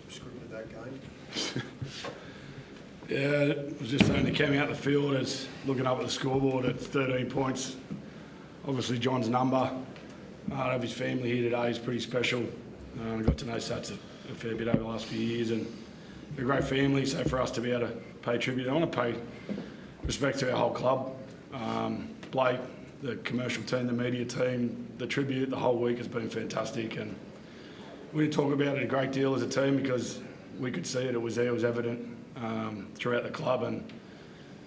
scripted that game? Yeah, I was just saying, they came out the field as looking up at the scoreboard at 13 points. Obviously, John's number. To have his family here today is pretty special. I got to know Sats a fair bit over the last few years, and they're a great family. So for us to be able to pay tribute, I want to pay respect to our whole club. Blake, the commercial team, the media team, the tribute, the whole week has been fantastic, and we didn't talk about it a great deal as a team because we could see it. It was there, it was evident throughout the club, and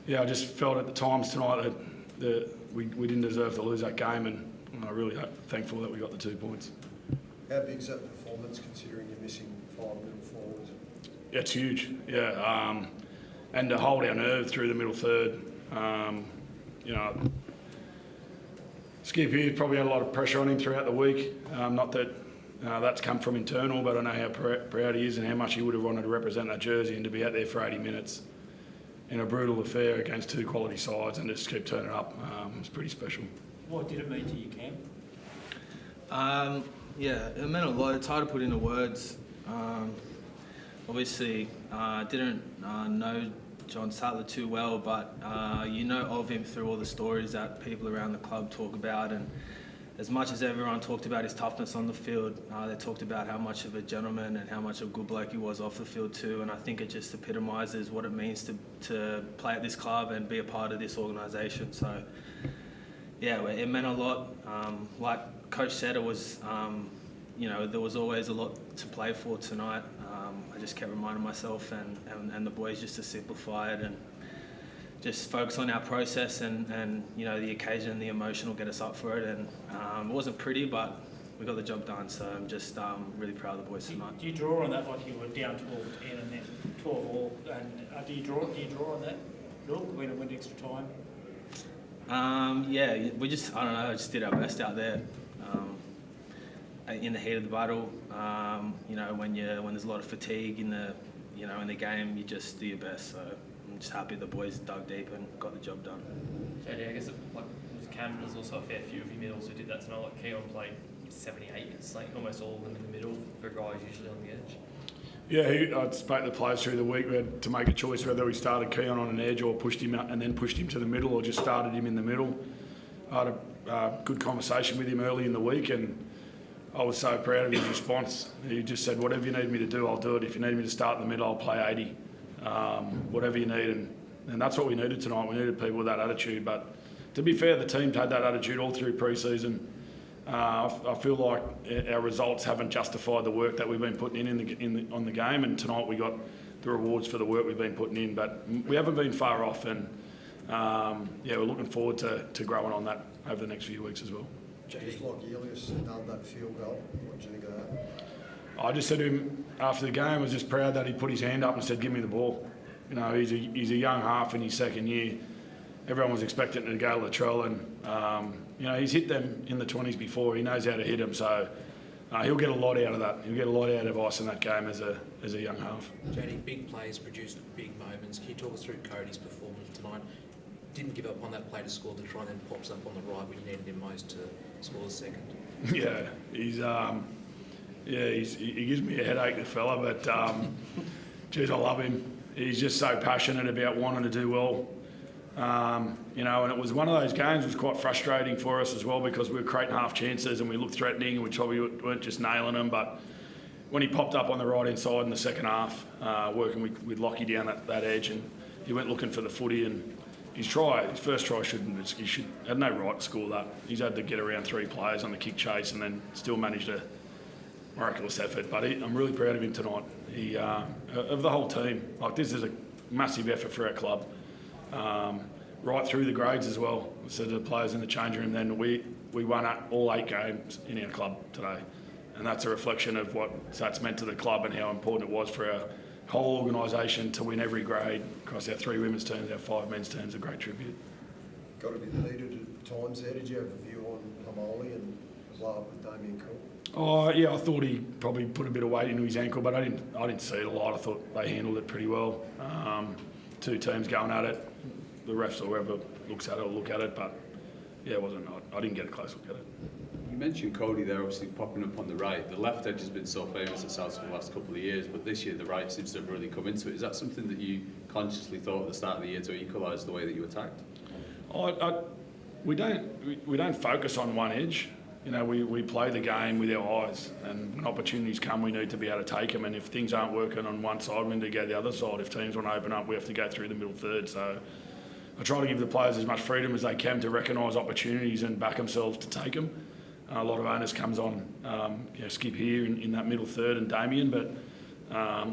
yeah, I just felt at the times tonight that we didn't deserve to lose that game, and I'm really thankful that we got the 2 points. How big is that performance considering you're missing 5 middle forwards? Yeah, it's huge. Yeah, and to hold our nerve through the middle third. Skip here probably had a lot of pressure on him throughout the week. Not that that's come from internal, but I know how proud he is and how much he would have wanted to represent that jersey and to be out there for 80 minutes in a brutal affair against 2 quality sides and just keep turning up. It's pretty special. What did it mean to you, Cam? Yeah, it meant a lot. It's hard to put into words. Obviously, I didn't know John Sattler too well, but you know of him through all the stories that people around the club talk about. And as much as everyone talked about his toughness on the field, they talked about how much of a gentleman and how much of a good bloke he was off the field too. And I think it just epitomises what it means to play at this club and be a part of this organisation. So, yeah, it meant a lot. Like Coach said, it was, there was always a lot to play for tonight. I just kept reminding myself and the boys just to simplify it and just focus on our process and the occasion and the emotion will get us up for it. And it wasn't pretty, but we got the job done. So I'm just really proud of the boys tonight. Do you draw on that like you were down 12-10 and then 12-all? And do you draw on that? Look, when it went extra time? Yeah, I just did our best out there. In the heat of the battle, when there's a lot of fatigue in the game, you just do your best. So I'm just happy the boys dug deep and got the job done. JD, I guess Cam, there's also a fair few of your middles who did that tonight. Like Keon played 78, it's like almost all of them in the middle for guys usually on the edge. Yeah, I spoke to the players through the week. We had to make a choice whether we started Keon on an edge or pushed him out and then pushed him to the middle, or just started him in the middle. I had a good conversation with him early in the week, and I was so proud of his response. He just said, whatever you need me to do, I'll do it. If you need me to start in the middle, I'll play 80. Whatever you need. And that's what we needed tonight. We needed people with that attitude. But to be fair, the team's had that attitude all through pre-season. I feel like our results haven't justified the work that we've been putting on the game. And tonight we got the rewards for the work we've been putting in. But we haven't been far off. And, we're looking forward to growing on that over the next few weeks as well. Just like Elias nailed that field goal, what do you think of that? I just said to him after the game, I was just proud that he put his hand up and said, give me the ball. He's a young half in his second year. Everyone was expecting him to go Latrell, and he's hit them in the 20s before. He knows how to hit them, so he'll get a lot out of that. He'll get a lot out of us in that game as a young half. JD, big plays produced big moments. Can you talk us through Cody's performance tonight? Didn't give up on that play to score the try, and then pops up on the right when you needed him most to score the second. Yeah, he gives me a headache, the fella, but geez, I love him. He's just so passionate about wanting to do well. And it was one of those games. It was quite frustrating for us as well because we were creating half chances and we looked threatening and we probably weren't just nailing them. But when he popped up on the right hand side in the second half, working with Lockie down that edge, and he went looking for the footy, and his first try had no right to score that. He's had to get around 3 players on the kick chase and then still managed a miraculous effort. But I'm really proud of him tonight. Of the whole team. Like, this is a massive effort for our club. Right through the grades as well. So the players in the change room, then we won all 8 games in our club today. And that's a reflection of what that's meant to the club and how important it was for our whole organisation to win every grade across our 3 women's teams, our 5 men's teams. A great tribute. Got to be heated at times there. Did you have a view on Hamoli and the blow up with Damien Cook? Oh yeah, I thought he probably put a bit of weight into his ankle, but I didn't see it a lot. I thought they handled it pretty well. 2 teams going at it. The refs or whoever looks at it will look at it, but yeah, it wasn't. I didn't get a close look at it. You mentioned Cody there, obviously popping up on the right. The left edge has been so famous at South for the last couple of years, but this year the right seems to have really come into it. Is that something that you consciously thought at the start of the year to equalise the way that you attacked? We don't focus on one edge. You know, we play the game with our eyes, and when opportunities come, we need to be able to take them. And if things aren't working on one side, we need to go the other side. If teams want to open up, we have to go through the middle third. So I try to give the players as much freedom as they can to recognise opportunities and back themselves to take them. A lot of onus comes on Skip here in that middle third and Damien, but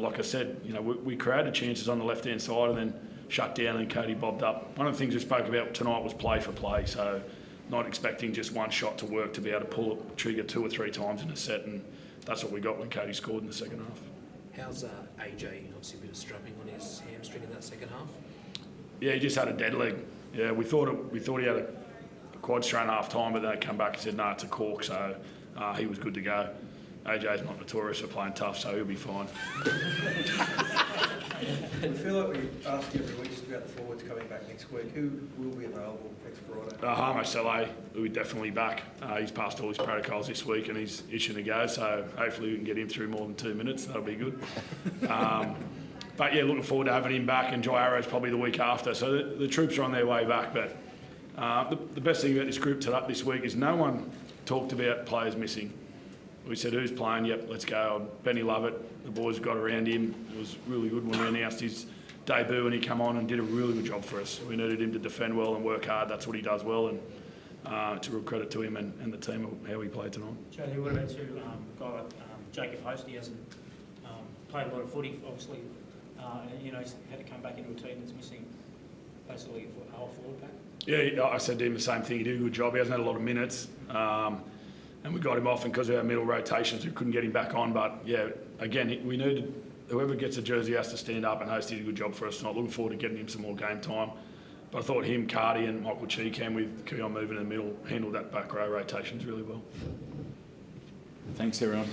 like I said, you know, we created chances on the left-hand side and then shut down and Cody bobbed up. One of the things we spoke about tonight was play for play, so not expecting just one shot to work to be able to pull a trigger 2 or 3 times in a set, and that's what we got when Cody scored in the second half. How's AJ? Obviously a bit of strapping on his hamstring in that second half. Yeah, he just had a dead leg. Yeah, we thought he had a quad strain half time, but then they come back and said, no, it's a cork, so he was good to go. AJ's not notorious for playing tough, so he'll be fine. I feel like we ask you every week just about the forwards coming back next week. Who will be available next Friday? Harmo Saleh will be definitely back. He's passed all his protocols this week and he's itching to go, so hopefully we can get him through more than 2 minutes. That'll be good. But yeah, looking forward to having him back, and Jai Arrow's probably the week after. So the troops are on their way back, but the best thing about this group this week is no one talked about players missing. We said, who's playing? Yep, let's go. Benny Lovett, the boys got around him. It was really good when we announced his debut and he come on and did a really good job for us. We needed him to defend well and work hard. That's what he does well, and it's a real credit to him and the team of how he played tonight. Jody, what about to a guy like Jacob Host? He hasn't played a lot of footy, obviously. He's had to come back into a team that's missing basically a whole forward pack. Yeah, I said to him the same thing. He did a good job. He hasn't had a lot of minutes. And we got him off, and because of our middle rotations, we couldn't get him back on. But yeah, again, we needed whoever gets a jersey has to stand up, and Host did a good job for us tonight. Looking forward to getting him some more game time. But I thought him, Cardi, and Michael Cheekham with Keon moving in the middle handled that back row rotations really well. Thanks, everyone.